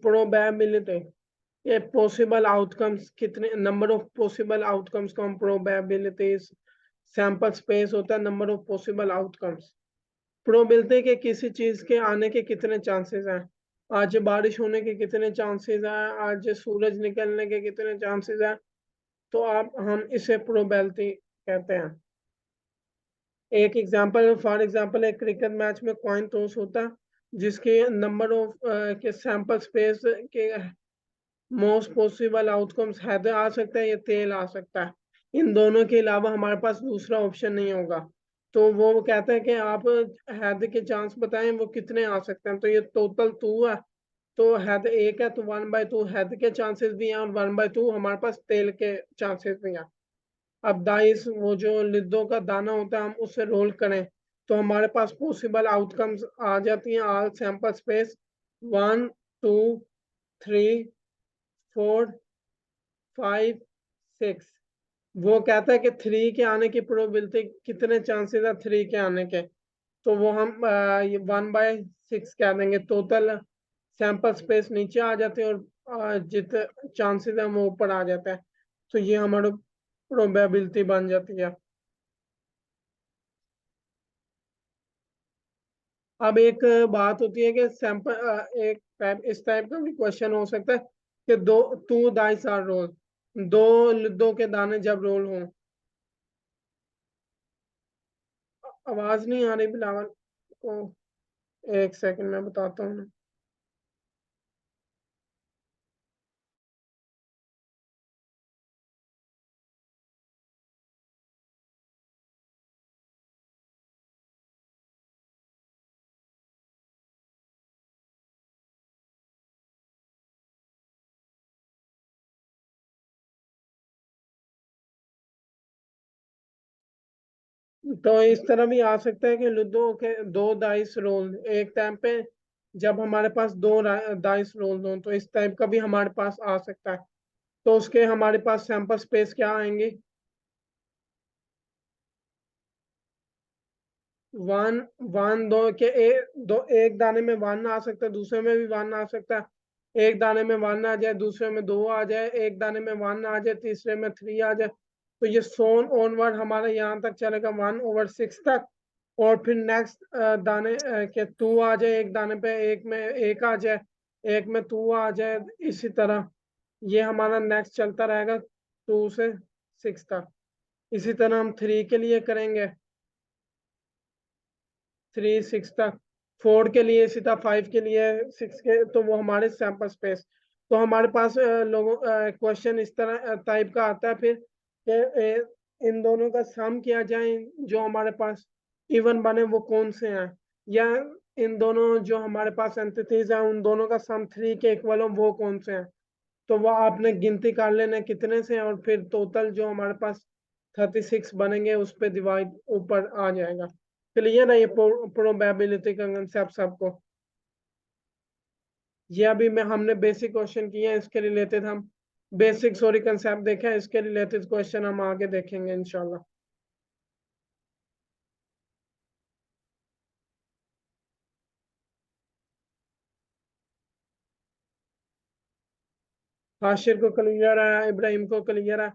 Probability, ये possible outcomes, कितने number of possible outcomes को हम प्रोबेबिलिटीज, सैंपल स्पेस होता है number of possible outcomes. Probability के किसी चीज के आने के कितने चांसेस हैं, आज बारिश होने के कितने चांसेस हैं, आज सूरज निकलने के कितने चांसेस हैं, तो आप हम इसे प्रोबेबिलिटी कहते हैं। एक एग्जांपल, फॉर एग्जांपल एक क्रिकेट मैच में कॉइन टॉस होता है जिसके नंबर ऑफ के सैंपल स्पेस के मोस्ट पॉसिबल आउटकम्स हैदर आ सकता है या तेल आ सकता है, इन दोनों के अलावा हमारे पास दूसरा ऑप्शन नहीं होगा। तो वो कहते हैं कि आप हैदर के चांस बताएं वो कितने आ सकते हैं, तो ये टोटल 2 है, तो हैदर 1 है तो 1/2 हैदर के चांसेस भी हैं और 1/2 हमारे पास तेल के चांसेस भी हैं। अब डाइस, वो जो लिद्दों का दाना होता है, हम उससे रोल करें तो हमारे पास पॉसिबल आउटकम्स आ जाती हैं, ऑल सैंपल स्पेस 1 2 3 4 5 6। वो कहता है कि 3 के आने की प्रोबेबिलिटी कितने चांसेस है 3 के आने के, तो वो हम ये 1/6 कह देंगे, टोटल सैंपल स्पेस नीचे आ जाते हैं और जितने चांसेस है वो ऊपर आ जाता है, तो ये हमारी प्रोबेबिलिटी बन जाती है। अब एक बात होती है कि सैंपल एक टाइप, इस टाइप का भी क्वेश्चन हो सकता है कि दो टू डाइस आर रोल, दो दो के दाने जब रोल हों। आवाज नहीं आ रही बिलावल को, एक सेकंड में बताता हूँ। तो इस तरह भी आ सकता है कि लूडो के दो डाइस रोल एक टाइम पे, जब हमारे पास दो डाइस रोल हों, तो इस टाइप का भी हमारे पास आ सकता है। तो उसके हमारे पास सैंपल स्पेस क्या आएंगे, 1 1 2 के दो, एक दाने में 1 आ सकता है, दूसरे में भी 1 आ सकता है, एक दाने में 1 आ जाए, दूसरे में 2 आ जाए, एक दाने में 1 आ जाए, तीसरे में 3 आ जाए, तो ये सोन ऑनवर्ड हमारा यहाँ तक चलेगा 1/6 तक। और फिर नेक्स्ट दाने के 2 आ जाए, एक दाने पे एक में 1 आ जाए, एक में 2 आ जाए, इसी तरह ये हमारा नेक्स्ट चलता रहेगा 2 से 6 तक। इसी तरह हम 3 के लिए करेंगे, 3 6 तक, 4 के लिए इसी तरह, 5 के लिए, 6 के, तो वो हमारे सैंपल स्पेस। तो हमारे पास लोगों क्वेश्चन इस तरह टाइप का आता है फिर कि इन दोनों का सम किया जाए, जो हमारे पास इवन बने वो कौन से हैं, या इन दोनों जो हमारे पास एंटिटीज हैं उन दोनों का सम 3 के इक्वल हो वो कौन से हैं, तो वो आपने गिनती कर लेना कितने से हैं, और फिर टोटल जो हमारे पास 36 बनेंगे उस पर डिवाइड ऊपर आ जाएगा। क्लियर है ये प्रोबेबिलिटी का कंसेप्ट सबको? ये अभी में हमने बेसिक क्वेश्चन किए हैं, इसके रिलेटेड हम बेसिक सॉरी कंसेप्ट देखे हैं, इसके रिलेटेड क्वेश्चन हम आगे देखेंगे इंशाल्लाह। हाशिर को क्लियर है, इब्राहिम को क्लियर है?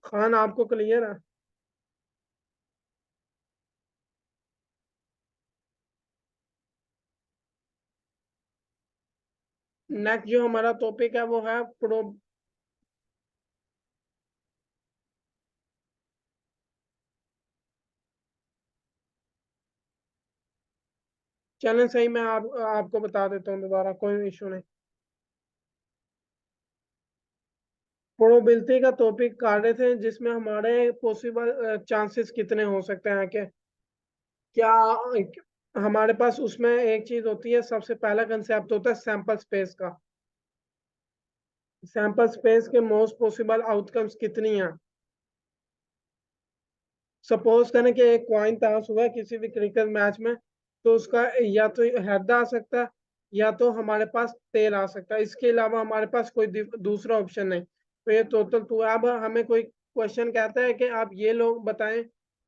खान आपको क्लियर है? नेक्स्ट जो हमारा टॉपिक है वो है प्रो, चलें सही, मैं आपको बता देता हूँ दोबारा, कोई इशू नहीं। प्रोबेबिलिटी का टॉपिक कर रहे थे जिसमें हमारे पॉसिबल चांसेस कितने हो सकते हैं कि क्या हमारे पास उसमें एक चीज होती है, सबसे पहला कंसेप्ट होता है सैंपल स्पेस का, सैंपल स्पेस के मोस्ट पॉसिबल आउटकम्स कितनी हैं। सपोज करें कि एक क्वाइन टॉस हुआ है किसी भी क्रिकेट मैच में, तो उसका या तो हेड आ सकता है या तो हमारे पास टेल आ सकता है, इसके अलावा हमारे पास कोई दूसरा ऑप्शन नहीं, तो ये टोटल टू। अब हमें कोई क्वेश्चन कहता है कि आप ये लोग बताएं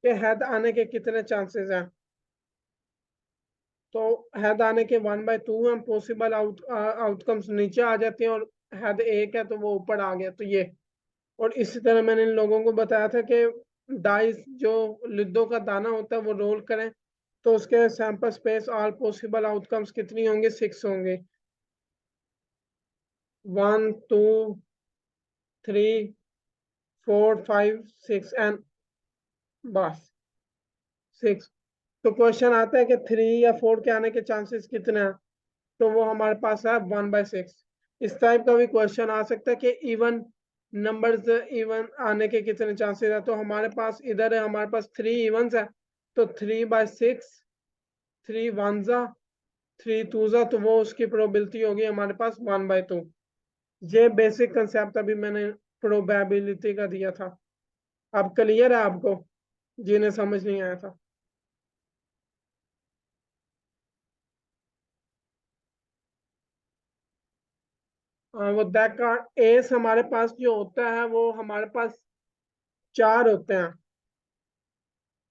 कि हेड आने के कितने चांसेस हैं। तो हेड आने के 1/2 हैं पॉसिबल आउटकम्स, नीचे आ जाते हैं, और हेड एक है तो वो ऊपर आ गया, तो ये। और इसी तरह मैंने इन लोगों को बताया था कि डाइस जो लिद्दों का दाना होता है वो रोल करें, तो उसके sample space all possible outcomes कितनी होंगे, 6 होंगे। 1 2 3 4 5 6 एंड बस 6। तो क्वेश्चन आता है कि 3 या 4 के आने के चांसेस कितने हैं, तो वो हमारे पास है 1/6। इस टाइप का भी क्वेश्चन आ सकता है कि इवन नंबर्स, इवन आने के कितने चांसेस है। तो हमारे पास इधर है, हमारे पास 3 इवन्स है, तो 3/6, 3 1 3 2 तो वो उसकी प्रोबेबिलिटी होगी हमारे पास 1/2। ये बेसिक कंसेप्ट अभी मैंने प्रोबेबिलिटी का दिया था। अब क्लियर है आपको, जिन्हें समझ नहीं आया था। वो दैट कार्ड एस हमारे पास जो होता है वो हमारे पास 4 होते हैं।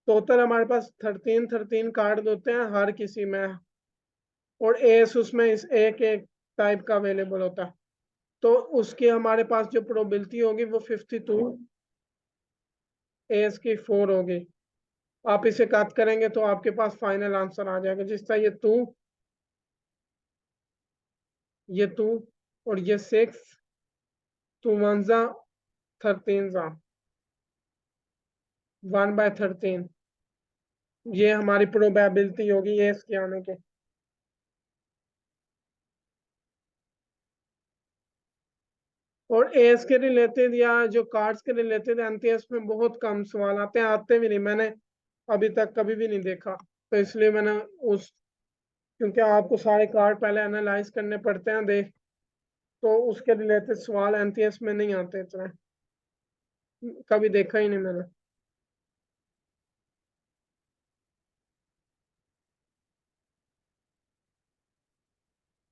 टोटल हमारे पास 13 कार्ड होते हैं हर किसी में, और एस उसमें इस एक एक टाइप का अवेलेबल होता है। तो उसकी हमारे पास जो प्रोबेबिलिटी होगी वो 52, एस की 4 होगी। आप इसे कट करेंगे तो आपके पास फाइनल आंसर आ जाएगा, जिसका ये टू और ये 6, 2 1 13 1/13। ये हमारी प्रोबेबिलिटी होगी एस के आने के। और एएस के रिलेटेड या जो कार्ड्स के रिलेटेड एमटीएस में बहुत कम सवाल आते हैं, आते भी नहीं, मैंने अभी तक कभी भी नहीं देखा। तो इसलिए मैंने उस, क्योंकि आपको सारे कार्ड पहले एनालाइज करने पड़ते हैं देख, तो उसके रिलेटेड सवाल एमटीएस में नहीं आते इतने, कभी देखा ही नहीं मैंने।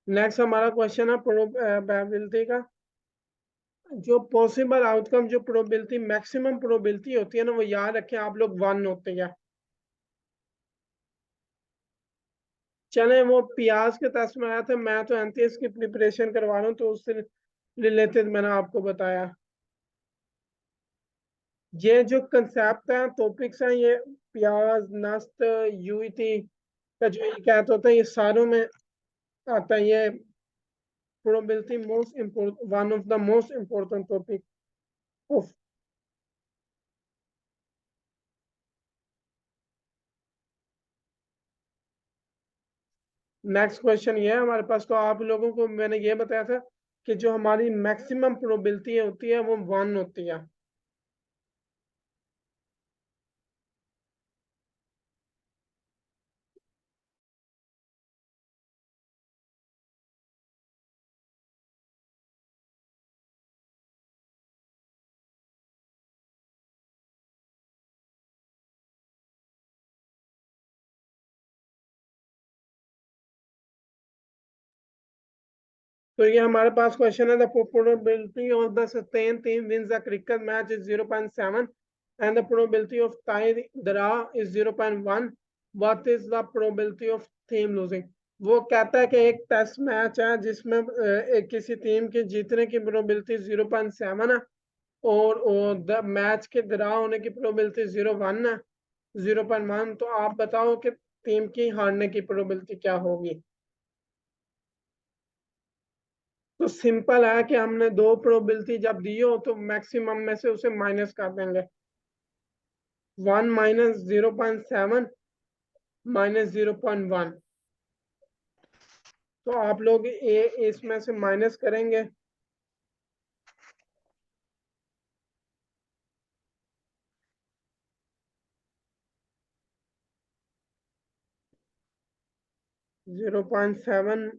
नेक्स्ट हमारा क्वेश्चन है प्रोबेबिलिटी का। जो पॉसिबल आउटकम, जो प्रोबेबिलिटी मैक्सिमम प्रोबेबिलिटी होती है ना, वो याद रखें आप लोग 1 होती है। चले, वो प्याज के टेस्ट में आया था, मैं तो एमटीएस की प्रिपरेशन करवा रहा हूँ, तो उससे रिलेटेड मैंने आपको बताया। ये जो कंसेप्ट है, टॉपिक्स हैं, ये प्याज, नस्त, यूईटी का जो ये कहते होता है, ये सारों में आता है। ये probability most important, one of the most important topic of. Next question ये है हमारे पास, तो आप लोगों को मैंने ये बताया था कि जो हमारी मैक्सिमम प्रोबेबिलिटी होती है वो 1 होती है। तो ये हमारे पास क्वेश्चन है, the probability of the certain team wins the cricket match is 0.7 and the probability of tie draw is 0.1, what is the probability of team losing. वो कहता है कि एक टेस्ट मैच है जिसमें एक किसी टीम के जीतने की प्रोबेबिलिटी 0.7 है, और द मैच के ड्रा होने की प्रोबेबिलिटी 0.1 है, 0.1। तो आप बताओ कि टीम की हारने की प्रोबेबिलिटी क्या होगी। तो सिंपल है कि हमने दो प्रोबेबिलिटी जब दी हो तो मैक्सिमम में से उसे माइनस कर देंगे। 1 - 0.7 - 0.1। तो आप लोग ए इसमें से माइनस करेंगे, 0.7।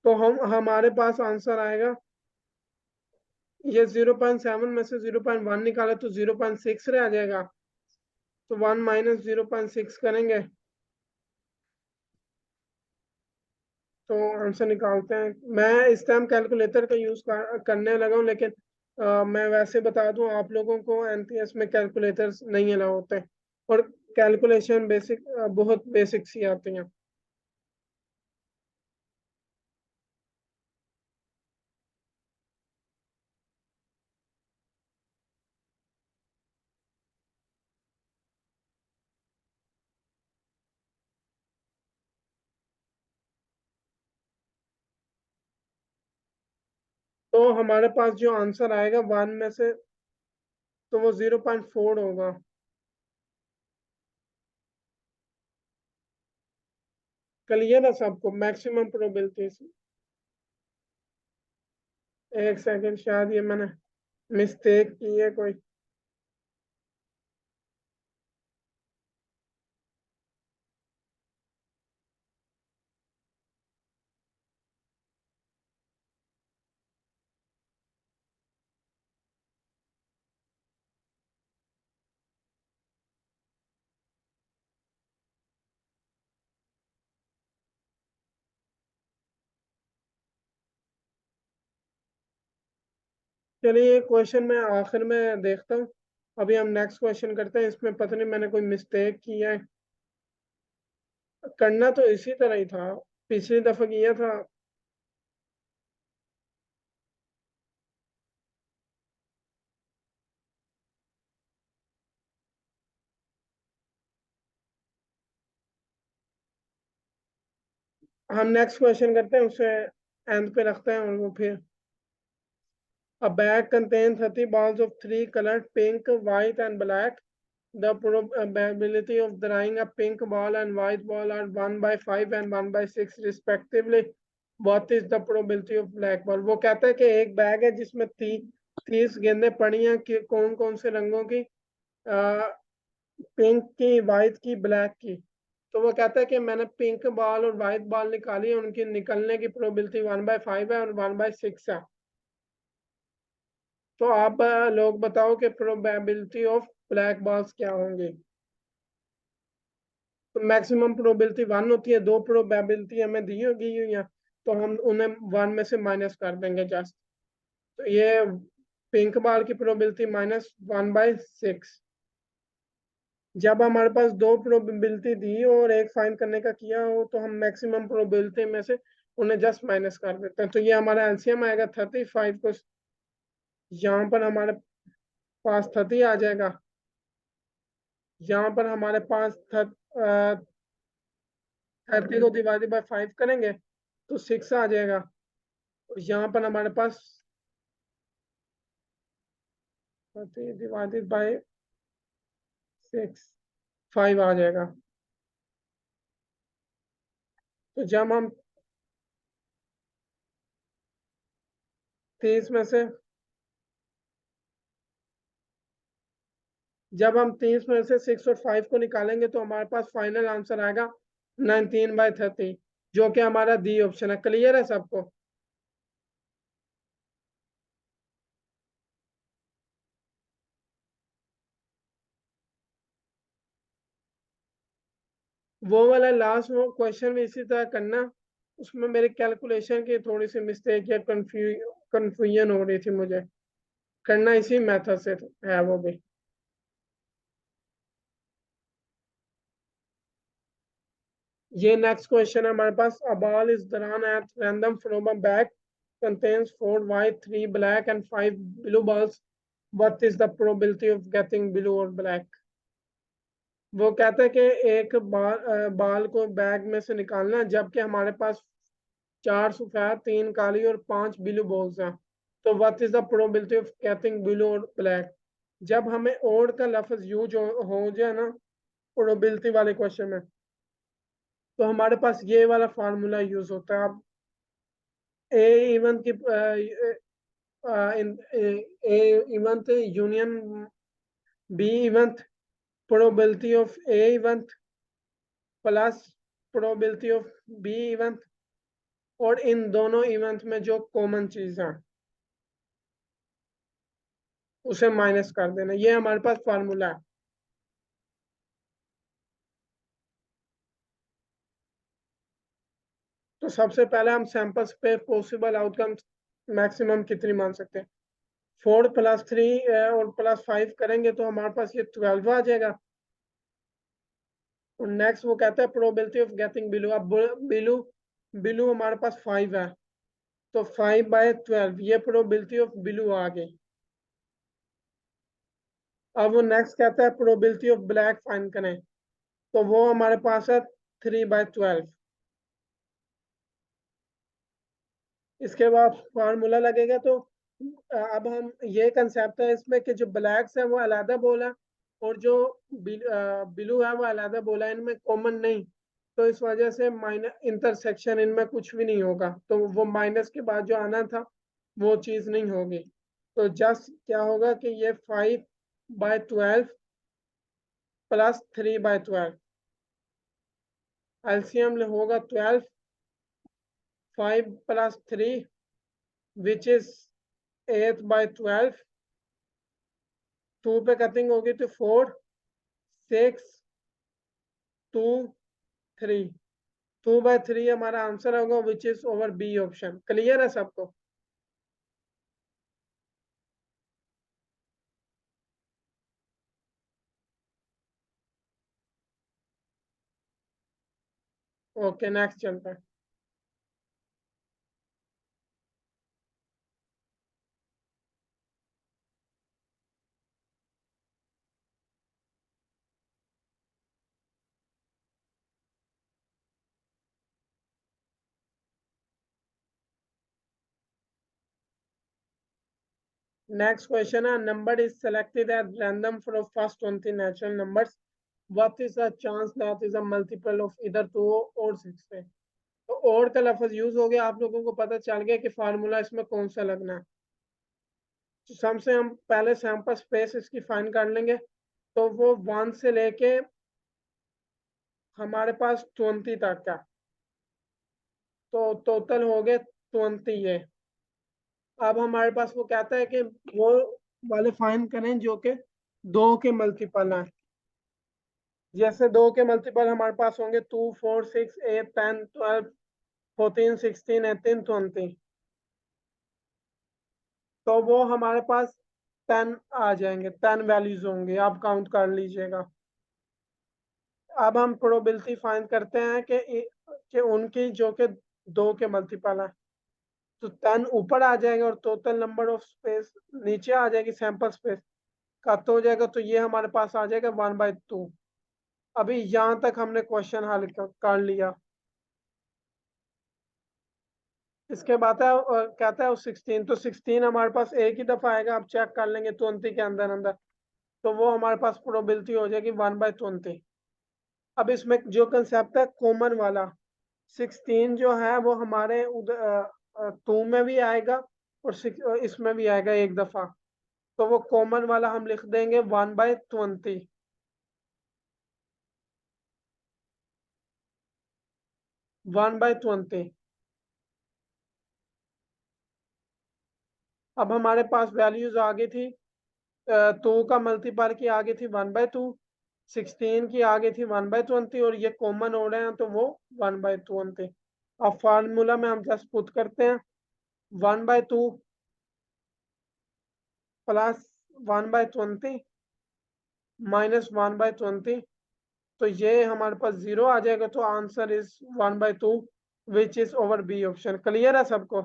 तो हम हमारे पास आंसर आएगा, ये 0.7 में से 0.1 निकाले तो 0.6 रह जाएगा। तो 1 - 0.6 करेंगे, तो आंसर निकालते हैं। मैं इस टाइम कैलकुलेटर का यूज करने लगा हूँ, लेकिन मैं वैसे बता दूं आप लोगों को, एनपीएस में कैलकुलेटर्स नहीं अलाउ होते, और कैलकुलेशन बेसिक बहुत बेसिक सी आती हैं। तो हमारे पास जो आंसर आएगा वन में से, तो वो 0.4 होगा। क्लियर है सबको? Maximum probability. एक सेकंड, शायद ये मैंने मिस्टेक की है कोई। चलिए ये क्वेश्चन मैं आखिर में देखता हूँ। अभी हम नेक्स्ट क्वेश्चन करते हैं। इसमें पता नहीं मैंने कोई मिस्टेक की है। करना तो इसी तरह ही था, पिछली दफा किया था। हम नेक्स्ट क्वेश्चन करते हैं, उसे एंड पे रखते हैं, और वो फिर A bag contains 30 balls of three colored pink, white, and black. The probability of drawing a pink ball and white ball are 1/5 and 1/6 respectively. What is the probability of black ball? वो कहता है कि एक bag है जिसमें 30 गेंदें पड़ी हैं, कि कौन कौन से रंगों की, पिंक की, वाइट की, ब्लैक की। तो वो कहता है कि मैंने पिंक बॉल और वाइट बॉल निकाली है, उनकी निकलने की प्रोबेबिलिटी 1/5 है और 1/6 है। तो आप लोग बताओ कि प्रोबेबिलिटी ऑफ ब्लैक बॉल्स क्या होंगी। तो मैक्सिमम प्रोबेबिलिटी 1 होती है, दो प्रोबेबिलिटी हमें दी होगी हुई है, तो हम उन्हें 1 में से माइनस कर देंगे जस्ट। तो ये पिंक बॉल की प्रोबेबिलिटी -1/6। जब हमारे पास दो प्रोबेबिलिटी दी और एक फाइंड करने का किया हो, तो हम मैक्सिमम प्रोबेबिलिटी में से उन्हें जस्ट माइनस कर देते हैं। तो ये हमारा एलसीएम आएगा 35 को, यहाँ पर हमारे पास 30 आ जाएगा, यहाँ पर हमारे पास 30 को डिवाइडेड बाय 5 करेंगे तो 6 आ जाएगा, और यहाँ पर हमारे पास 30 डिवाइडेड बाय 6 5 आ जाएगा। तो तीस में से जब हम 30 में से 6 और 5 को निकालेंगे, तो हमारे पास फाइनल आंसर आएगा 19/30, जो कि हमारा डी ऑप्शन है। क्लियर है सबको? वो वाला लास्ट वो क्वेश्चन भी इसी तरह करना, उसमें मेरे कैलकुलेशन की थोड़ी सी मिस्टेक या कंफ्यूजन हो रही थी मुझे। करना इसी मेथड से है वो भी। ये नेक्स्ट क्वेश्चन है हमारे पास। A ball is drawn at random from a bag, contains 4 white, 3 black, and 5 blue balls. What is the probability of getting blue or black? वो कहता है कि एक बाल को बैग में से निकालना है, जबकि हमारे पास 4 सफेद, 3 काली और 5 ब्लू बॉल्स हैं। तो what is the probability of getting blue और ब्लैक? जब हमें ओड का लफ्ज यूज हो जाए ना प्रोबेबिलिटी वाले क्वेश्चन में, तो हमारे पास ये वाला फार्मूला यूज होता है। अब ए इवन की A event union B event, probability of A event plus probability of B event, और इन दोनों इवेंट में जो कॉमन चीज है उसे माइनस कर देना। ये हमारे पास फार्मूला है। तो सबसे पहले हम सैंपल्स पे पॉसिबल आउटकम्स मैक्सिमम कितनी मान सकते हैं। 4 + 3 और +5 करेंगे तो हमारे पास ये 12 आ जाएगा। और नेक्स्ट वो कहता है प्रोबेबिलिटी ऑफ गेटिंग बिलो। अब बिलो बिलो हमारे पास 5 है, तो 5/12 ये प्रोबेबिलिटी ऑफ बिलो आ गई। अब वो नेक्स्ट कहता है प्रोबेबिलिटी ऑफ ब्लैक फाइंड करें, तो वो हमारे पास है 3/12। इसके बाद फार्मूला लगेगा। तो अब हम ये कंसेप्ट है इसमें कि जो ब्लैक्स है वो अलहदा बोला और जो ब्लू है वो अलहदा बोला, इनमें कॉमन नहीं। तो इस वजह से माइनस इंटरसेक्शन इनमें कुछ भी नहीं होगा, तो वो माइनस के बाद जो आना था वो चीज़ नहीं होगी। तो जस्ट क्या होगा कि ये 5/12 +3/12 एलसीएम होगा 12। 5 + 3 विच इज 8/12। 2 पे कटिंग होगी तो 4 6 2 3। 2/3 हमारा आंसर होगा which is our B option. Clear है सबको। ओके नेक्स्ट चलता है। नेक्स्ट क्वेश्चन है number is selected at random from first 20 natural numbers, what is the chance that is a multiple of either 2 और 6 है। तो और का लफ्ज यूज हो गया, आप लोगों को पता चल गया कि फार्मूला इसमें कौन सा लगना है। तो सम से हम पहले सैंपल स्पेस इसकी फाइंड कर लेंगे। तो वो 1 से लेके हमारे पास 20 तक का, तो टोटल हो गए 20 ये। अब हमारे पास वो कहता है कि वो वाले फाइंड करें जो कि 2 के मल्टीपल हैं। जैसे 2 के मल्टीपल हमारे पास होंगे 2 4 6 8 10 12 14 16 18 20। तो वो हमारे पास 10 आ जाएंगे, 10 वैल्यूज होंगे, आप काउंट कर लीजिएगा। अब हम प्रोबेबिलिटी फाइंड करते हैं कि उनकी जो कि 2 के मल्टीपल है। तो 10 ऊपर आ जाएगा और टोटल नंबर ऑफ स्पेस नीचे आ जाएगी, सैंपल स्पेस कट हो जाएगा, तो ये हमारे पास आ जाएगा 1/2। अभी यहाँ तक हमने क्वेश्चन हल कर लिया। इसके बाद है कहता है 16, तो 16 हमारे पास एक ही दफा आएगा, आप चेक कर लेंगे 20 के अंदर अंदर, तो वो हमारे पास प्रोबेबिलिटी हो जाएगी 1/20। अब इसमें जो कंसेप्ट है कॉमन वाला, 16 जो है वो हमारे उधर 2 में भी आएगा और इसमें भी आएगा एक दफा। तो वो कॉमन वाला हम लिख देंगे 1/20। 1/20। अब हमारे पास वैल्यूज आ गई थी, 2 का मल्टीपल की आ गई थी 1/2, 16 की आ गई थी 1/20 और ये कॉमन हो रहे हैं तो वो 1/20। अब फार्मूला में हम जस्ट पुट करते हैं 1/2 +1/20 -1/20, तो ये हमारे पास 0 आ जाएगा, तो answer is 1/2 which is our B option. Clear है सबको।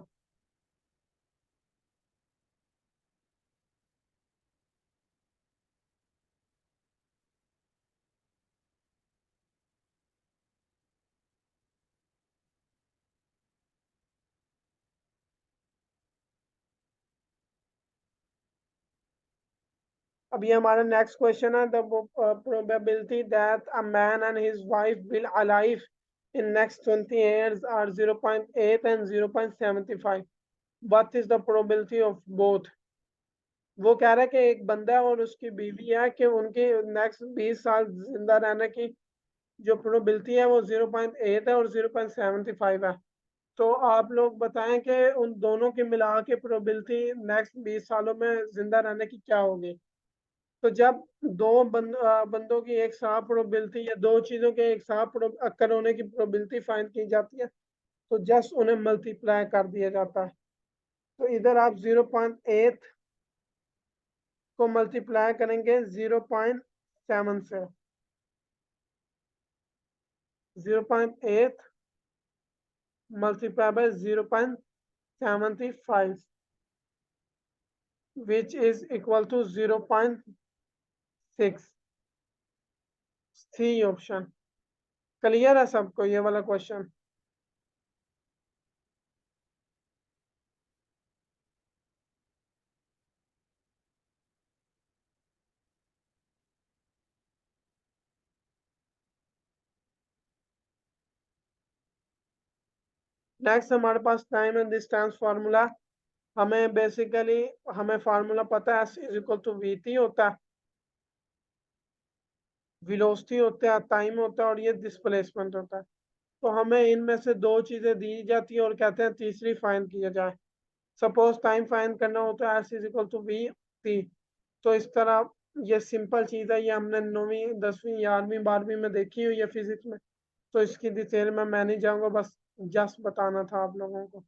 अब ये हमारा नेक्स्ट क्वेश्चन है, the probability that a man and his wife will alive in next 20 years are 0.8 and 0.75, what is the probability of both. वो कह रहा है कि एक बंदा और उसकी बीवी है कि उनकी नेक्स्ट 20 साल जिंदा रहने की जो प्रोबेबिलिटी है वो 0.8 है और 0.75 है। तो आप लोग बताएं कि उन दोनों की मिला के प्रोबेबिलिटी नेक्स्ट 20 सालों में जिंदा रहने की क्या होगी। तो जब बंदों की एक साथ प्रोबेबिलिटी या दो चीजों के एक साथ अक्कर होने की प्रोबेबिलिटी फाइंड की जाती है, तो जस्ट उन्हें मल्टीप्लाई कर दिया जाता है। तो इधर आप 0.8 को मल्टीप्लाई करेंगे 0.7 से, 0.8 multiplied by 0.75, which is equal to 0.6। C option. Clear है सबको ये वाला क्वेश्चन? नेक्स्ट हमारे पास टाइम एंड डिस्टेंस फार्मूला। हमें बेसिकली हमें फार्मूला पता है, S is equal to V T होता है, वेलोसिटी होता है, टाइम होता है और ये डिस्प्लेसमेंट होता है। तो हमें इनमें से दो चीजें दी जाती है और कहते हैं तीसरी फाइंड किया जाए। सपोज टाइम फाइंड करना होता है, S is equal to V T. तो इस तरह ये सिंपल चीज है, ये हमने 9वीं 10वीं 11वीं 12वीं में देखी हुई है फिजिक्स में। तो इसकी डिटेल में मैं नहीं जाऊंगा, बस जस्ट बताना था आप लोगों को।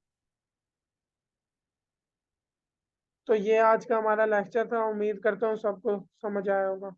तो ये आज का हमारा लेक्चर था, उम्मीद करता हूँ सबको समझ आया होगा।